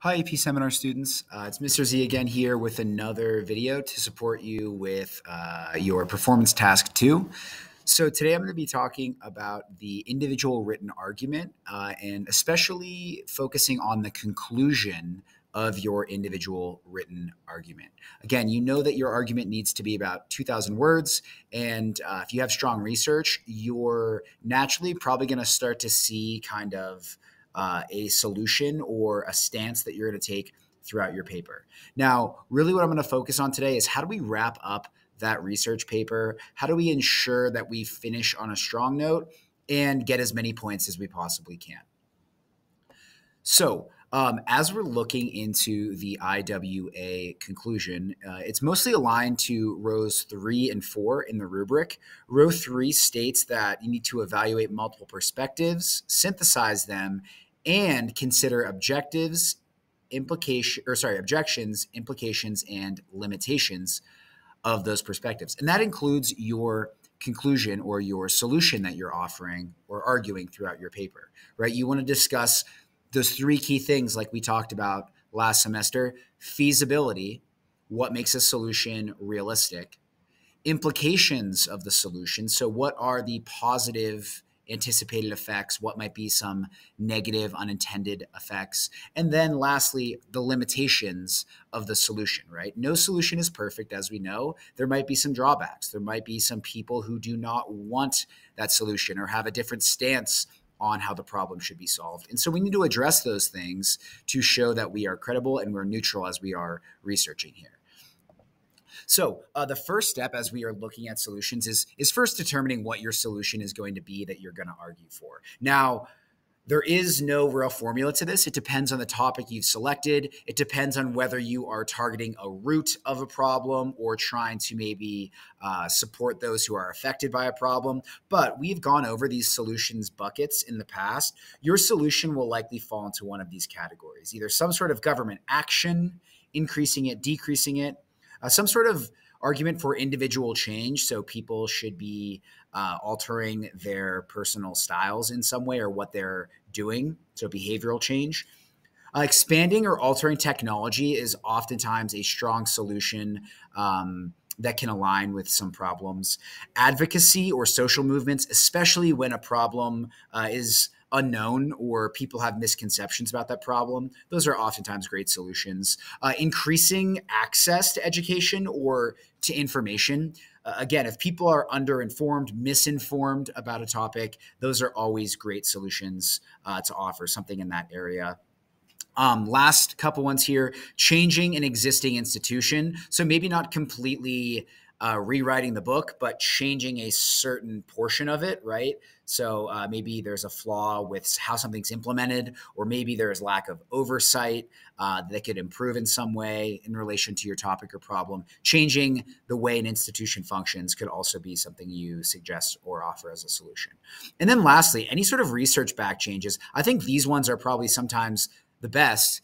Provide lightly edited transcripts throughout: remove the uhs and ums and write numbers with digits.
Hi, AP Seminar students. It's Mr. Z again here with another video to support you with your performance task 2. So today I'm going to be talking about the individual written argument and especially focusing on the conclusion of your individual written argument. Again, you know that your argument needs to be about 2,000 words, and if you have strong research, you're naturally probably going to start to see kind of a solution or a stance that you're going to take throughout your paper. Now, really what I'm going to focus on today is how do we wrap up that research paper? How do we ensure that we finish on a strong note and get as many points as we possibly can? So, as we're looking into the IWA conclusion, it's mostly aligned to rows 3 and 4 in the rubric. Row 3 states that you need to evaluate multiple perspectives, synthesize them, and consider objectives, objections, implications, and limitations of those perspectives. And that includes your conclusion or your solution that you're offering or arguing throughout your paper, right? You want to discuss those 3 key things like we talked about last semester: feasibility, what makes a solution realistic; implications of the solution, so what are the positive anticipated effects, what might be some negative unintended effects; and then lastly, the limitations of the solution, right? No solution is perfect, as we know. There might be some drawbacks. There might be some people who do not want that solution or have a different stance on how the problem should be solved. And so we need to address those things to show that we are credible and we're neutral as we are researching here. So the first step as we are looking at solutions is first determining what your solution is going to be that you're going to argue for. Now, there is no real formula to this. It depends on the topic you've selected. It depends on whether you are targeting a root of a problem or trying to maybe support those who are affected by a problem. But we've gone over these solutions buckets in the past. Your solution will likely fall into one of these categories: either some sort of government action, increasing it, decreasing it, some sort of argument for individual change. So people should be altering their personal styles in some way or what they're doing. So behavioral change. Expanding or altering technology is oftentimes a strong solution that can align with some problems. Advocacy or social movements, especially when a problem is unknown or people have misconceptions about that problem, those are oftentimes great solutions. Increasing access to education or to information. Again, if people are underinformed, misinformed about a topic, those are always great solutions to offer something in that area. Last couple ones here: changing an existing institution. So maybe not completely rewriting the book, but changing a certain portion of it, right? So maybe there's a flaw with how something's implemented, or maybe there's lack of oversight that could improve in some way in relation to your topic or problem. Changing the way an institution functions could also be something you suggest or offer as a solution. And then lastly, any sort of research-backed changes. I think these ones are probably sometimes the best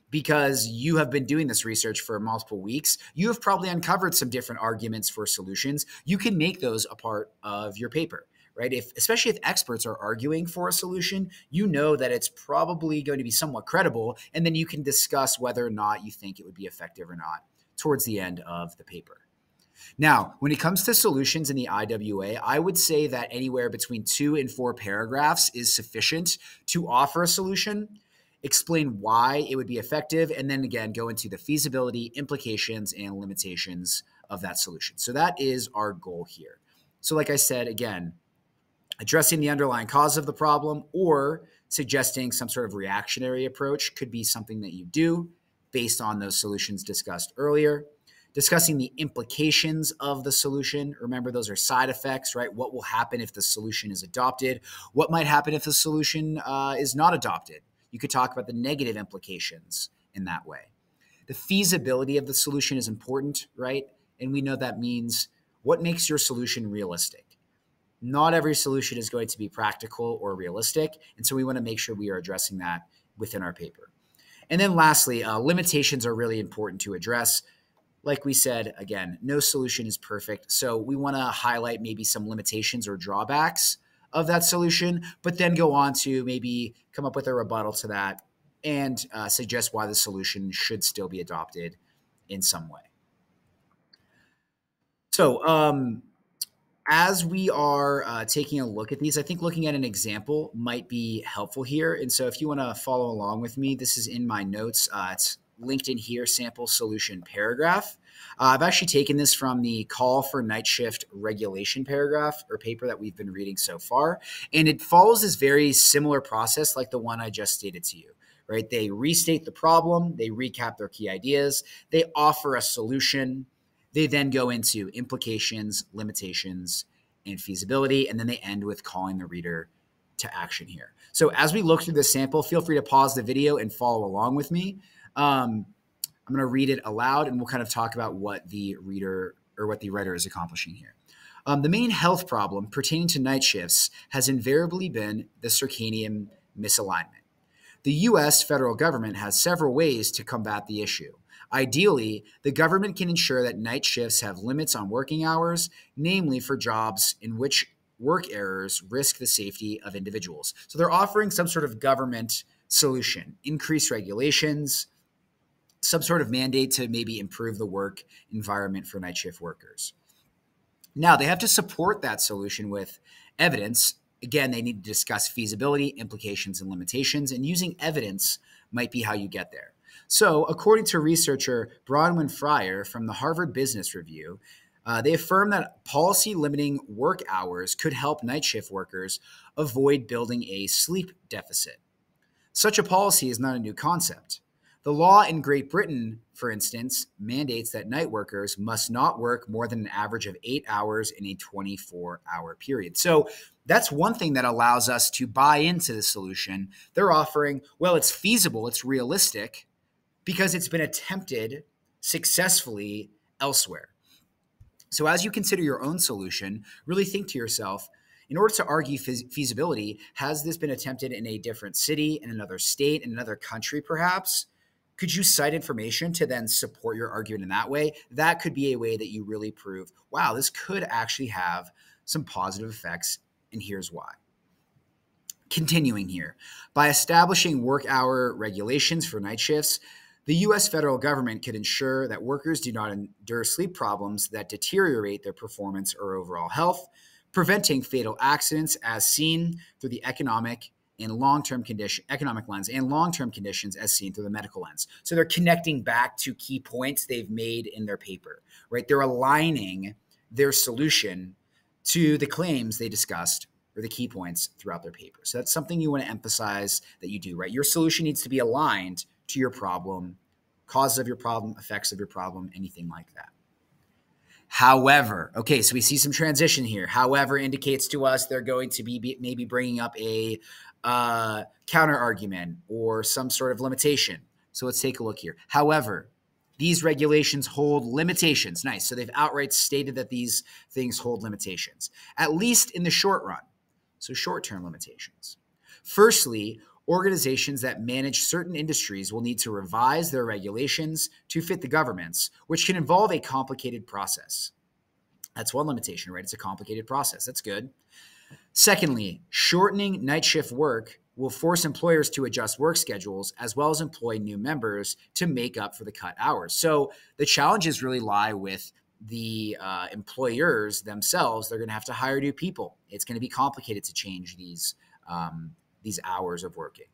because you have been doing this research for multiple weeks. You have probably uncovered some different arguments for solutions. You can make those a part of your paper, right? Especially if experts are arguing for a solution, you know that it's probably going to be somewhat credible, and then you can discuss whether or not you think it would be effective or not towards the end of the paper. Now, when it comes to solutions in the IWA, I would say that anywhere between 2 and 4 paragraphs is sufficient to offer a solution, explain why it would be effective, and then again, go into the feasibility, implications, and limitations of that solution. So that is our goal here. So like I said, again, addressing the underlying cause of the problem or suggesting some sort of reactionary approach could be something that you do based on those solutions discussed earlier. Discussing the implications of the solution. Remember, those are side effects, right? What will happen if the solution is adopted? What might happen if the solution is not adopted? You could talk about the negative implications in that way. The feasibility of the solution is important, right? And we know that means what makes your solution realistic. Not every solution is going to be practical or realistic, and so we want to make sure we are addressing that within our paper. And then lastly, limitations are really important to address. Like we said, again, no solution is perfect, so we want to highlight maybe some limitations or drawbacks of that solution, but then go on to maybe come up with a rebuttal to that and suggest why the solution should still be adopted in some way. So, as we are taking a look at these, I think looking at an example might be helpful here. And so if you want to follow along with me, this is in my notes. It's linked in here, sample solution paragraph. I've actually taken this from the call for night shift regulation paragraph or paper that we've been reading so far. And it follows this very similar process like the one I just stated to you, right? They restate the problem, they recap their key ideas, they offer a solution. They then go into implications, limitations, and feasibility, and then they end with calling the reader to action here. So as we look through this sample, feel free to pause the video and follow along with me. I'm going to read it aloud, and we'll kind of talk about what the reader or what the writer is accomplishing here. The main health problem pertaining to night shifts has invariably been the circadian misalignment. The U.S. federal government has several ways to combat the issue. Ideally, the government can ensure that night shifts have limits on working hours, namely for jobs in which work errors risk the safety of individuals. So they're offering some sort of government solution, increased regulations, some sort of mandate to maybe improve the work environment for night shift workers. Now, they have to support that solution with evidence. Again, they need to discuss feasibility, implications, and limitations, and using evidence might be how you get there. So, according to researcher Bronwyn Fryer from the Harvard Business Review, they affirm that policy limiting work hours could help night shift workers avoid building a sleep deficit. Such a policy is not a new concept. The law in Great Britain, for instance, mandates that night workers must not work more than an average of 8 hours in a 24-hour period. So that's one thing that allows us to buy into the solution. They're offering, well, it's feasible, it's realistic, because it's been attempted successfully elsewhere. So as you consider your own solution, really think to yourself, in order to argue feasibility, has this been attempted in a different city, in another state, in another country perhaps? Could you cite information to then support your argument in that way? That could be a way that you really prove, wow, this could actually have some positive effects, and here's why. Continuing here, by establishing work hour regulations for night shifts, the U.S. federal government could ensure that workers do not endure sleep problems that deteriorate their performance or overall health, preventing fatal accidents as seen through the economic lens and long-term conditions as seen through the medical lens. So they're connecting back to key points they've made in their paper, right? They're aligning their solution to the claims they discussed or the key points throughout their paper. So that's something you want to emphasize that you do, right? Your solution needs to be aligned to your problem, causes of your problem, effects of your problem, anything like that. However, okay, so we see some transition here. However indicates to us they're going to be maybe bringing up a counter argument or some sort of limitation. So let's take a look here. However, these regulations hold limitations. Nice. So they've outright stated that these things hold limitations, at least in the short run. So short-term limitations. Firstly, organizations that manage certain industries will need to revise their regulations to fit the government's, which can involve a complicated process. That's one limitation, right? It's a complicated process. That's good. Secondly, shortening night shift work will force employers to adjust work schedules as well as employ new members to make up for the cut hours. So the challenges really lie with the employers themselves. They're going to have to hire new people. It's going to be complicated to change these hours of working.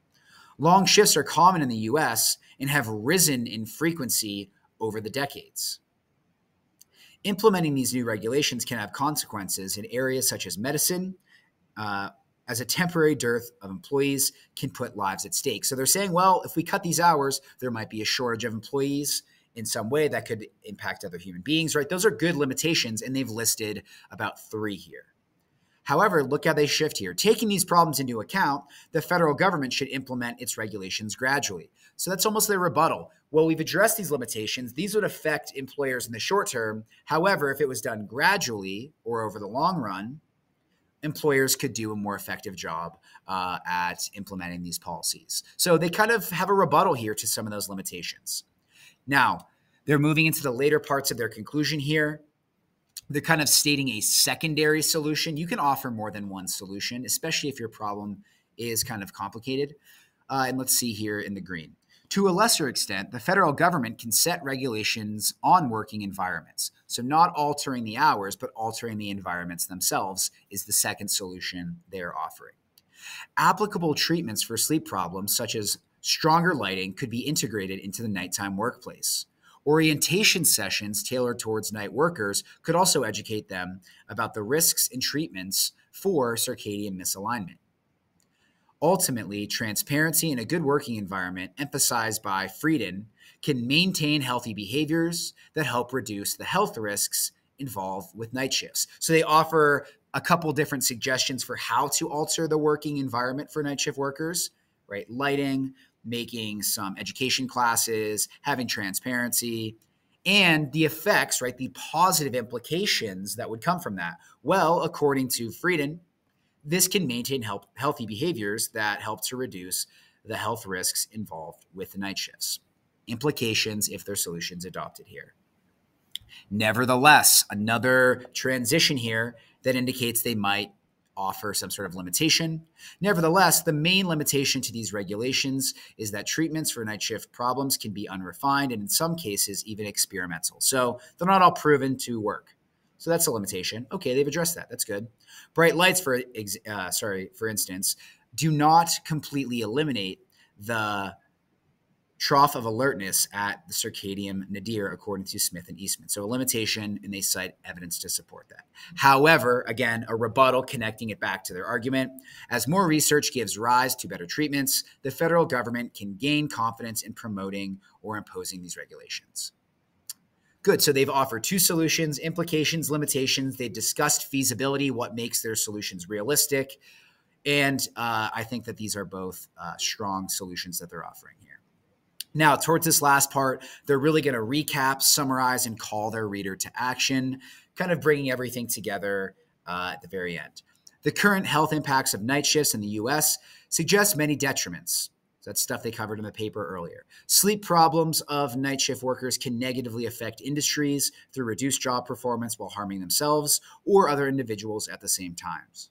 Long shifts are common in the U.S. and have risen in frequency over the decades. Implementing these new regulations can have consequences in areas such as medicine, as a temporary dearth of employees can put lives at stake. So they're saying, well, if we cut these hours, there might be a shortage of employees in some way that could impact other human beings, right? Those are good limitations, and they've listed about 3 here. However, look how they shift here. Taking these problems into account, the federal government should implement its regulations gradually. So that's almost their rebuttal. Well, we've addressed these limitations. These would affect employers in the short term. However, if it was done gradually or over the long run, employers could do a more effective job at implementing these policies. So they kind of have a rebuttal here to some of those limitations. Now, they're moving into the later parts of their conclusion here. They're kind of stating a secondary solution. You can offer more than one solution, especially if your problem is kind of complicated. And let's see here in the green. To a lesser extent, the federal government can set regulations on working environments. So not altering the hours, but altering the environments themselves is the second solution they're offering. Applicable treatments for sleep problems, such as stronger lighting, could be integrated into the nighttime workplace. Orientation sessions tailored towards night workers could also educate them about the risks and treatments for circadian misalignment. Ultimately, transparency and a good working environment, emphasized by Frieden, can maintain healthy behaviors that help reduce the health risks involved with night shifts. So they offer a couple different suggestions for how to alter the working environment for night shift workers, right? Lighting, making some education classes, having transparency, and the effects, right? The positive implications that would come from that. Well, according to Frieden, this can maintain healthy behaviors that help to reduce the health risks involved with the night shifts. Implications if their solutions adopted here. Nevertheless, another transition here that indicates they might offer some sort of limitation. Nevertheless, the main limitation to these regulations is that treatments for night shift problems can be unrefined and in some cases even experimental. So they're not all proven to work. So that's a limitation. Okay, they've addressed that. That's good. Bright lights, for instance, do not completely eliminate the trough of alertness at the circadian nadir, according to Smith and Eastman. So a limitation, and they cite evidence to support that. However, again, a rebuttal connecting it back to their argument. As more research gives rise to better treatments, the federal government can gain confidence in promoting or imposing these regulations. Good. So they've offered two solutions, implications, limitations. They've discussed feasibility, what makes their solutions realistic. And I think that these are both strong solutions that they're offering here. Now, towards this last part, they're really going to recap, summarize, and call their reader to action, kind of bringing everything together at the very end. The current health impacts of night shifts in the U.S. suggest many detriments. That's stuff they covered in the paper earlier. Sleep problems of night shift workers can negatively affect industries through reduced job performance while harming themselves or other individuals at the same times.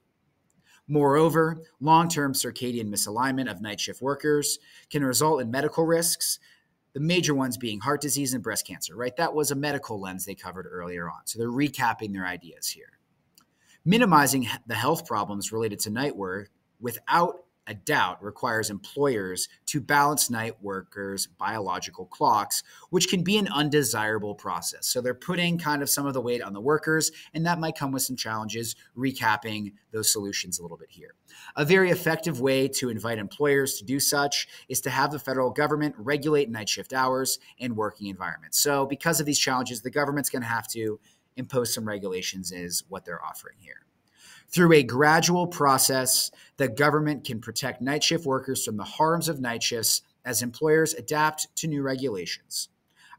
Moreover, long-term circadian misalignment of night shift workers can result in medical risks, the major ones being heart disease and breast cancer, right? That was a medical lens they covered earlier on. So they're recapping their ideas here. Minimizing the health problems related to night work without a doubt requires employers to balance night workers' biological clocks, which can be an undesirable process. So they're putting kind of some of the weight on the workers, and that might come with some challenges, recapping those solutions a little bit here. A very effective way to invite employers to do such is to have the federal government regulate night shift hours and working environments. So because of these challenges, the government's going to have to impose some regulations is what they're offering here. Through a gradual process, the government can protect night shift workers from the harms of night shifts as employers adapt to new regulations.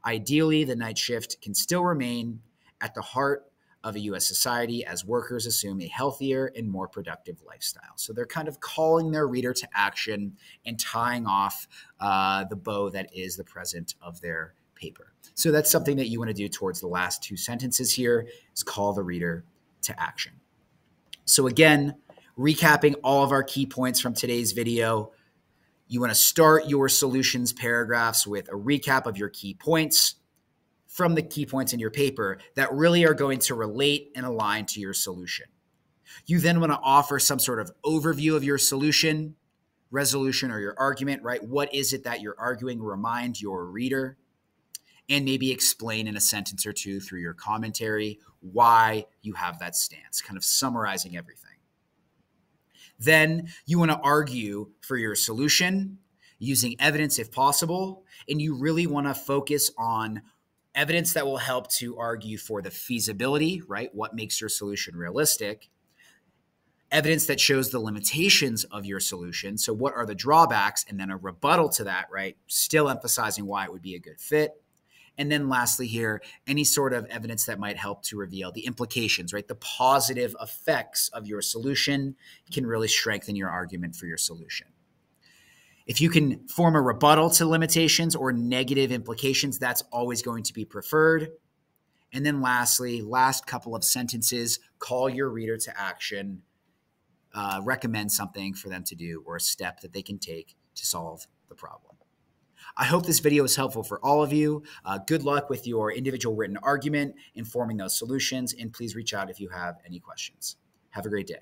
Ideally, the night shift can still remain at the heart of a U.S. society as workers assume a healthier and more productive lifestyle. So they're kind of calling their reader to action and tying off the bow that is the present of their paper. So that's something that you want to do towards the last two sentences here, is call the reader to action. So again, recapping all of our key points from today's video, you want to start your solutions paragraphs with a recap of your key points from the key points in your paper that really are going to relate and align to your solution. You then want to offer some sort of overview of your solution, resolution, or your argument, right? What is it that you're arguing? Remind your reader, and maybe explain in a sentence or two through your commentary why you have that stance, kind of summarizing everything. Then you want to argue for your solution using evidence if possible, and you really want to focus on evidence that will help to argue for the feasibility, right? What makes your solution realistic? Evidence that shows the limitations of your solution. So what are the drawbacks? And then a rebuttal to that, right? Still emphasizing why it would be a good fit. And then lastly here, any sort of evidence that might help to reveal the implications, right? The positive effects of your solution can really strengthen your argument for your solution. If you can form a rebuttal to limitations or negative implications, that's always going to be preferred. And then lastly, last couple of sentences, call your reader to action, recommend something for them to do or a step that they can take to solve the problem. I hope this video is helpful for all of you. Good luck with your individual written argument, informing those solutions, and please reach out if you have any questions. Have a great day.